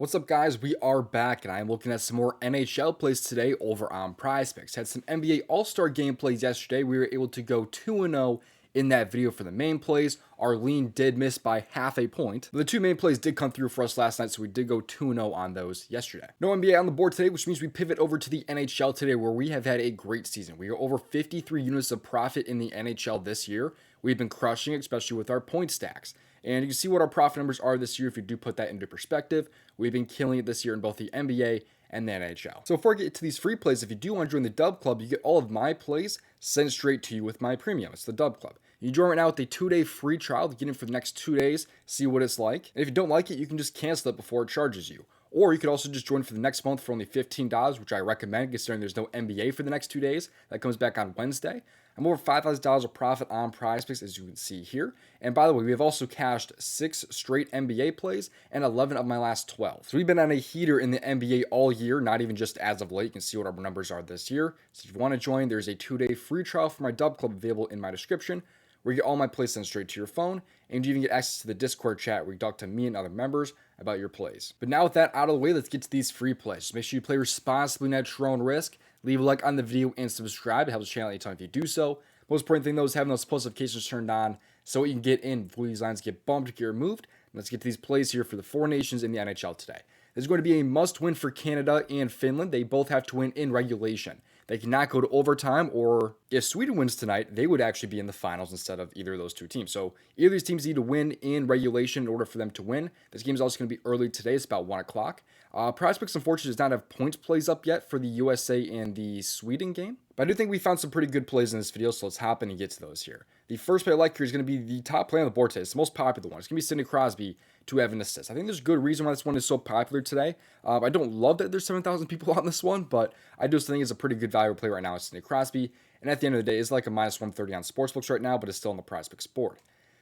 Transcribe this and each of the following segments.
What's up, guys? We are back, and I'm looking at some more NHL plays today over on PrizePicks. Had some NBA All-Star game plays yesterday. We were able to go 2-0 in that video for the main plays. Our lean did miss by half a point. The two main plays did come through for us last night, so we did go 2-0 on those yesterday. No NBA on the board today, which means we pivot over to the NHL today, where we have had a great season. We are over 53 units of profit in the NHL this year. We've been crushing, especially with our point stacks. And you can see what our profit numbers are this year if you do put that into perspective. We've been killing it this year in both the NBA and the NHL. So before I get to these free plays, if you do want to join the DubClub, you get all of my plays sent straight to you with my premium. It's the DubClub. You join right now with a 2-day free trial to get in for the next 2 days, see what it's like. And if you don't like it, you can just cancel it before it charges you. Or you could also just join for the next month for only $15, which I recommend considering there's no NBA for the next 2 days. That comes back on Wednesday. I'm over $5,000 of profit on PrizePicks, as you can see here. And by the way, we have also cashed 6 straight NBA plays and 11 of my last 12. So we've been on a heater in the NBA all year, not even just as of late. You can see what our numbers are this year. So if you want to join, there's a 2-day free trial for my DubClub available in my description, where you get all my plays sent straight to your phone, and you even get access to the Discord chat where you talk to me and other members about your plays. But now with that out of the way, let's get to these free plays. Just make sure you play responsibly and at your own risk. Leave a like on the video and subscribe. It helps the channel anytime if you do so. Most important thing though is having those post notifications turned on so you can get in before these lines get bumped, get removed. And let's get to these plays here for the 4 nations in the NHL today. This is going to be a must win for Canada and Finland. They both have to win in regulation. They cannot go to overtime, or if Sweden wins tonight, they would actually be in the finals instead of either of those two teams. So either of these teams need to win in regulation in order for them to win. This game is also going to be early today. It's about 1 o'clock. PrizePicks, unfortunately, does not have points plays up yet for the USA and the Sweden game. But I do think we found some pretty good plays in this video, so let's hop in and get to those here. The first play I like here is going to be the top play on the board today. It's the most popular one. It's going to be Sidney Crosby to have an assist. I think there's a good reason why this one is so popular today. I don't love that there's 7,000 people on this one, but I just think it's a pretty good value play right now. It's Sidney Crosby, and at the end of the day, it's like a minus 130 on sportsbooks right now, but it's still on the PrizePicks board.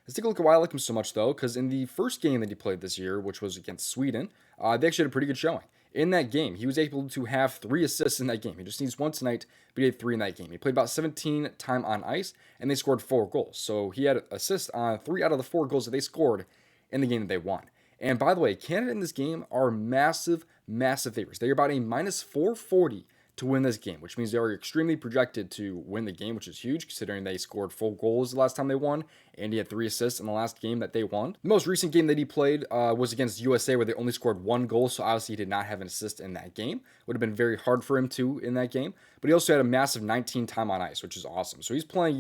Let's take a look at why I like him so much, though, because in the first game that he played this year, which was against Sweden, they actually had a pretty good showing. In that game, he was able to have 3 assists in that game. He just needs 1 tonight, but he had 3 in that game. He played about 17 time on ice, and they scored 4 goals. So he had assists on 3 out of the 4 goals that they scored in the game that they won. And by the way, Canada in this game are massive, massive favorites. They're about a minus 440 to win this game, which means they are extremely projected to win the game, which is huge considering they scored 4 goals the last time they won, and he had 3 assists in the last game that they won. The most recent game that he played was against USA, where they only scored 1 goal, so obviously he did not have an assist in that game. Would have been very hard for him to in that game, but he also had a massive 19 time on ice, which is awesome. So he's playing,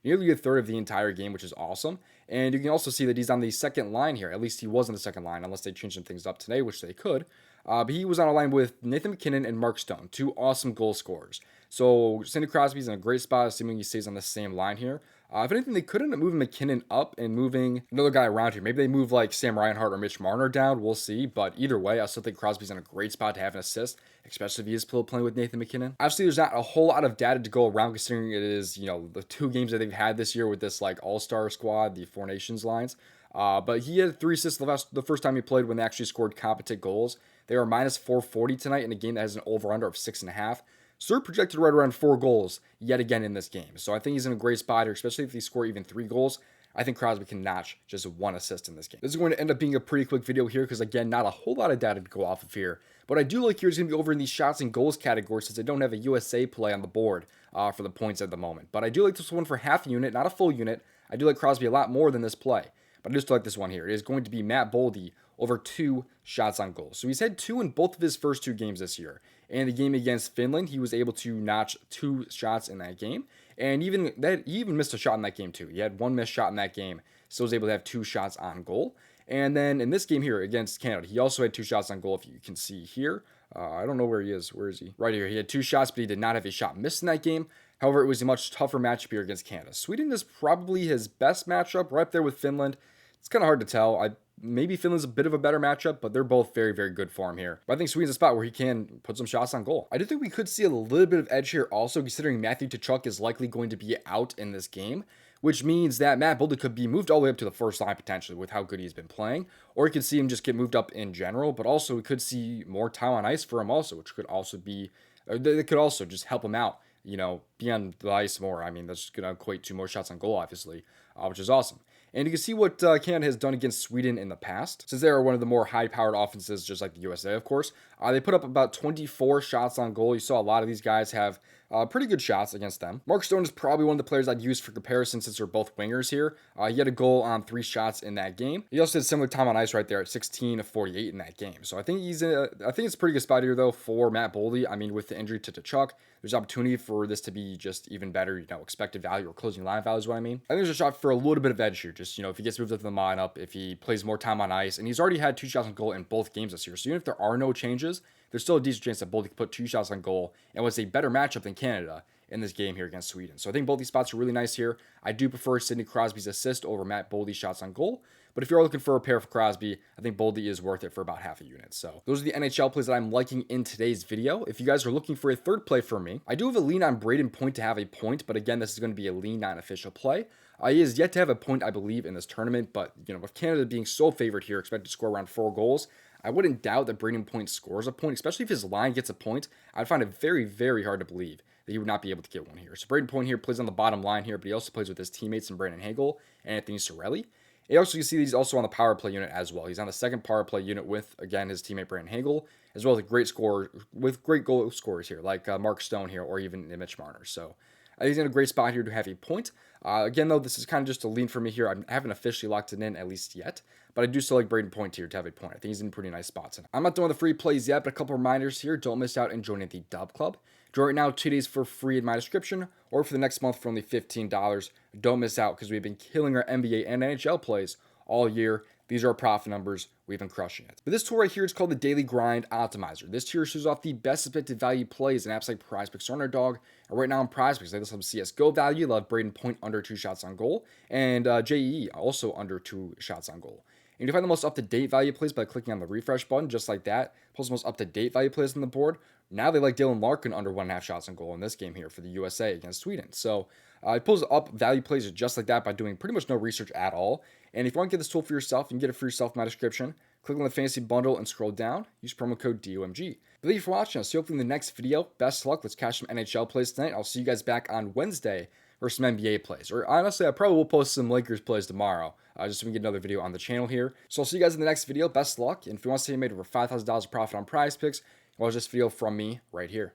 nearly a third of the entire game, which is awesome. And you can also see that he's on the second line here. At least he was on the second line, unless they changed some things up today, which they could. But he was on a line with Nathan MacKinnon and Mark Stone, 2 awesome goal scorers. So Sidney Crosby's in a great spot, assuming he stays on the same line here. If anything, they could end up moving MacKinnon up and moving another guy around here. Maybe they move like Sam Reinhart or Mitch Marner down. We'll see. But either way, I still think Crosby's in a great spot to have an assist, especially if he is still playing with Nathan MacKinnon. Obviously, there's not a whole lot of data to go around considering it is, the 2 games that they've had this year with this like all-star squad, the 4 nations lines. But he had 3 assists the first time he played when they actually scored competent goals. They are minus 440 tonight in a game that has an over-under of 6.5. So they're projected right around 4 goals yet again in this game. So I think he's in a great spot here, especially if they score even 3 goals. I think Crosby can notch just 1 assist in this game. This is going to end up being a pretty quick video here because, again, not a whole lot of data to go off of here. What I do like here is going to be over in the shots and goals category since I don't have a USA play on the board for the points at the moment. But I do like this one for half a unit, not a full unit. I do like Crosby a lot more than this play. But I just like this one here. It is going to be Matt Boldy over 2 shots on goal. So he's had 2 in both of his first 2 games this year. And the game against Finland, he was able to notch 2 shots in that game. And he even missed a shot in that game too. He had 1 missed shot in that game. Still was able to have 2 shots on goal. And then in this game here against Canada, he also had 2 shots on goal, if you can see here. I don't know where he is. Where is he? Right here. He had 2 shots, but he did not have a shot missed in that game. However, it was a much tougher matchup here against Canada. Sweden is probably his best matchup, right up there with Finland. It's kind of hard to tell. Maybe Finland's a bit of a better matchup, but they're both very, very good for him here. But I think Sweden's a spot where he can put some shots on goal. I do think we could see a little bit of edge here also, considering Matthew Tkachuk is likely going to be out in this game, which means that Matt Boldy could be moved all the way up to the first line potentially with how good he's been playing, or you could see him just get moved up in general, but also we could see more time on ice for him also, which could also be, they could also just help him out, be on the ice more. I mean, that's going to equate to more shots on goal, obviously, which is awesome. And you can see what Canada has done against Sweden in the past. Since they are one of the more high-powered offenses, just like the USA, of course, they put up about 24 shots on goal. You saw a lot of these guys have pretty good shots against them. Mark Stone is probably one of the players I'd use for comparison since they're both wingers here. He had a goal on 3 shots in that game. He also had similar time on ice right there at 16 of 48 in that game. So I think I think it's a pretty good spot here though for Matt Boldy. I mean, with the injury to Tkachuk, there's opportunity for this to be just even better, expected value or closing line value is what I mean. I think there's a shot for a little bit of edge here. Just, if he gets moved up to the lineup, if he plays more time on ice, and he's already had 2 shots on goal in both games this year. So even if there are no changes, there's still a decent chance that Boldy could put 2 shots on goal and was a better matchup than Canada in this game here against Sweden. So I think both these spots are really nice here. I do prefer Sidney Crosby's assist over Matt Boldy's shots on goal. But if you're looking for a pair for Crosby, I think Boldy is worth it for about half a unit. So those are the NHL plays that I'm liking in today's video. If you guys are looking for a third play for me, I do have a lean on Brayden Point to have a point. But again, this is going to be a lean, not an official play. He is yet to have a point, I believe, in this tournament. But, with Canada being so favored here, expected to score around 4 goals, I wouldn't doubt that Brayden Point scores a point, especially if his line gets a point. I'd find it very, very hard to believe that he would not be able to get one here. So Brayden Point here plays on the bottom line here, but he also plays with his teammates in Brandon Hagel and Anthony Cirelli. And also, you see he's also on the power play unit as well. He's on the second power play unit with, again, his teammate Brandon Hagel, as well as a great scorer with great goal scorers here, like Mark Stone here, or even Mitch Marner. So I think he's in a great spot here to have a point. Again, though, this is kind of just a lean for me here. I haven't officially locked it in, at least yet. But I do still like Brayden Point here to have a point. I think he's in pretty nice spots. And I'm not doing the free plays yet, but a couple reminders here. Don't miss out and join the DubClub. Join right now 2 days for free in my description, or for the next month for only $15. Don't miss out because we've been killing our NBA and NHL plays all year. These are our profit numbers. We've been crushing it. But this tool right here is called the Daily Grind Optimizer. This tier shows off the best expected value plays in apps like PrizePicks or Underdog. And right now on PrizePicks, I have some CSGO value. Love Brayden Point under 2 shots on goal, and JE also under 2 shots on goal. And you can find the most up-to-date value plays by clicking on the refresh button, just like that. Post the most up-to-date value plays on the board. Now they like Dylan Larkin under 1.5 shots on goal in this game here for the USA against Sweden. So it pulls up value plays just like that by doing pretty much no research at all. And if you want to get this tool for yourself, you can get it for yourself in my description. Click on the fantasy bundle and scroll down. Use promo code DOMG. Thank you for watching. I'll see you hopefully in the next video. Best of luck. Let's catch some NHL plays tonight. I'll see you guys back on Wednesday for some NBA plays. Or honestly, I probably will post some Lakers plays tomorrow, just so we can get another video on the channel here. So I'll see you guys in the next video. Best of luck. And if you want to see me made over $5,000 profit on PrizePicks, watch this video from me right here.